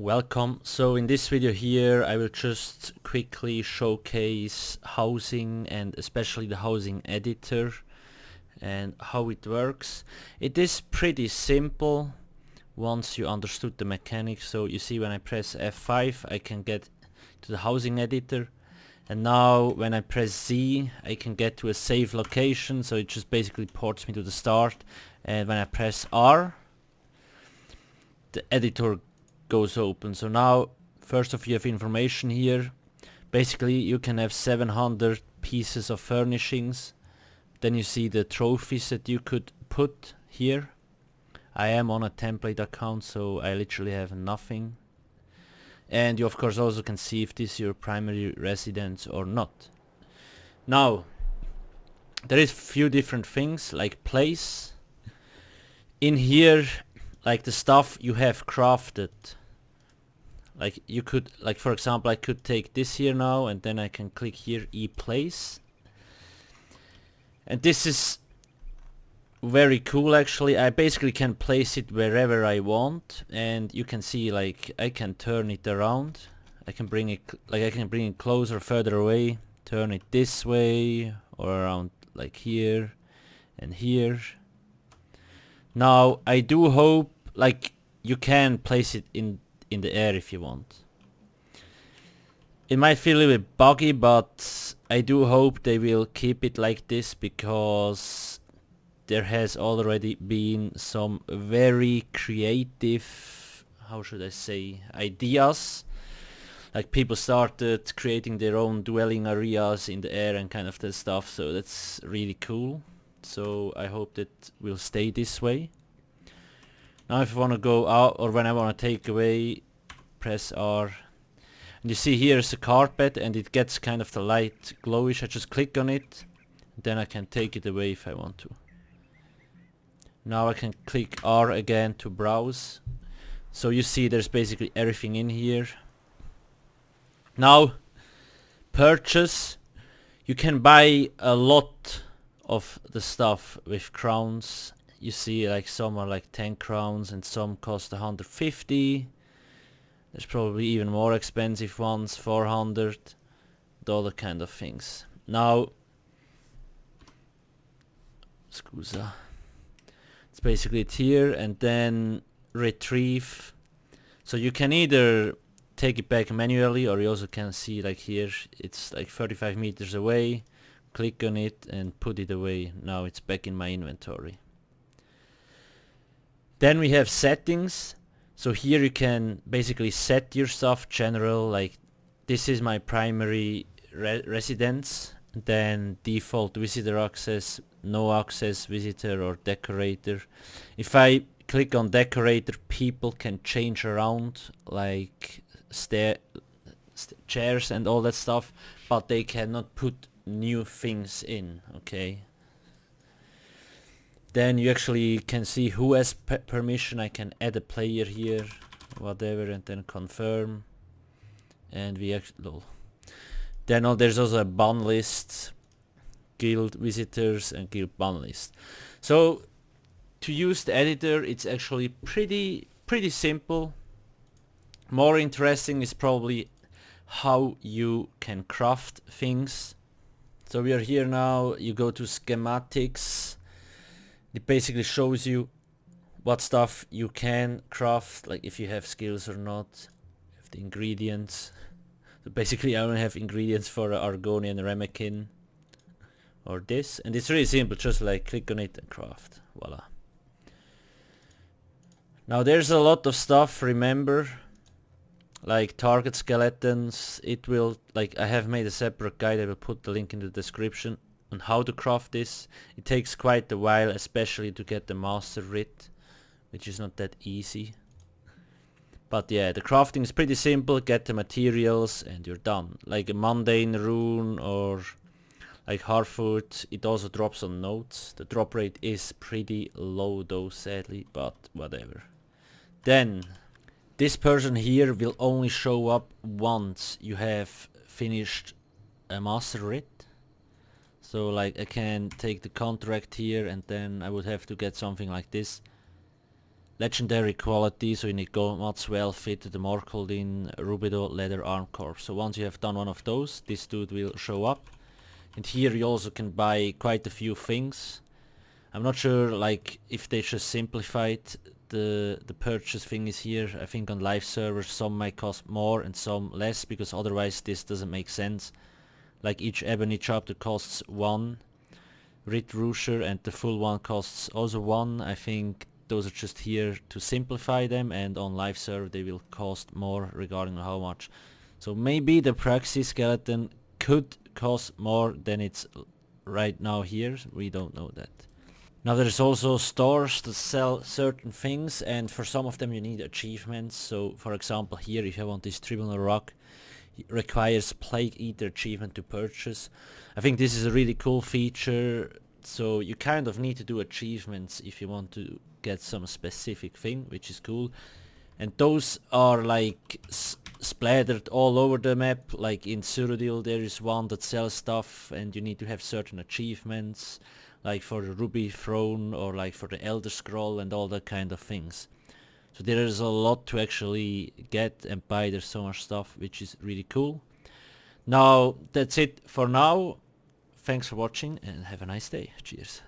Welcome. So in this video here I will just quickly showcase housing and especially the housing editor and how it works. It is pretty simple once you understood the mechanics. So you see when I press F5 I can get to the housing editor, and now when I press Z I can get to a safe location, so it just basically ports me to the start, and when I press R the editor goes open. So now first off you have information here. Basically you can have 700 pieces of furnishings. Then you see the trophies that you could put here. I am on a template account, so I literally have nothing. And you of course also can see if this is your primary residence or not. Now there is few different things like place. In here, like the stuff you have crafted, like you could, like for example I could take this here now and then I can click here place, and this is very cool actually. I basically can place it wherever I want, and you can see like I can turn it around. I can bring it closer, further away, turn it this way or around like here and here. Now I do hope like you can place it in the air if you want. It might feel a little bit buggy, but I do hope they will keep it like this, because there has already been some very creative, how should I say, ideas. Like people started creating their own dwelling areas in the air and kind of that stuff, so that's really cool. So I hope that will stay this way. Now if I want to go out, or when I want to take away, press R. And you see here's a carpet and it gets kind of the light glowish. I just click on it, and then I can take it away if I want to. Now I can click R again to browse. So you see there's basically everything in here. Now purchase. You can buy a lot of the stuff with crowns. You see like some are like 10 crowns and some cost 150. There's probably even more expensive ones, 400, and all the kind of things. Now, scusa. It's basically it here, and then retrieve. So you can either take it back manually, or you also can see like here, it's like 35 meters away. Click on it and put it away. Now it's back in my inventory. Then we have settings. So here you can basically set your stuff general, like this is my primary residence, then default visitor access, no access, visitor or decorator. If I click on decorator, people can change around like chairs and all that stuff, but they cannot put new things in, okay? Then you actually can see who has permission. I can add a player here, whatever, and then confirm. And we actually, then there's also a ban list, guild visitors and guild ban list. So to use the editor, it's actually pretty simple. More interesting is probably how you can craft things. So we are here now. You go to schematics. It basically shows you what stuff you can craft, like if you have skills or not, if the ingredients. So basically I only have ingredients for Argonian Ramekin or this, and it's really simple, just like click on it and craft, voila. Now there's a lot of stuff, remember, like target skeletons. It will, like I have made a separate guide, I will put the link in the description on how to craft this. It takes quite a while, especially to get the master writ, which is not that easy. But yeah, the crafting is pretty simple. Get the materials and you're done. Like a mundane rune or like Harfoot, it also drops on nodes. The drop rate is pretty low though, sadly, but whatever. Then this person here will only show up once you have finished a master writ. So like I can take the contract here and then I would have to get something like this. legendary quality, so you need Goldmods, well fitted, Morkeldin, Rubido, leather arm corp. So once you have done one of those, this dude will show up. And here you also can buy quite a few things. I'm not sure like if they just simplified the purchase thing is here. I think on live servers some might cost more and some less, because otherwise this doesn't make sense. Like each ebony chapter costs 1 Rit Rusher and the full one costs also 1. I think those are just here to simplify them, and on live server they will cost more regarding how much. So maybe the Praxis skeleton could cost more than it's right now here. We don't know that. Now there's also stores that sell certain things, and for some of them you need achievements. So for example here, if you want this Tribunal Rock, it requires Plague Eater achievement to purchase. I think this is a really cool feature. So you kind of need to do achievements if you want to get some specific thing, which is cool. And those are like splattered all over the map. Like in Cyrodiil there is one that sells stuff and you need to have certain achievements, like for the Ruby Throne or like for the Elder Scroll and all that kind of things. So there is a lot to actually get and buy. There's so much stuff, which is really cool. Now that's it for now. Thanks for watching and have a nice day. Cheers.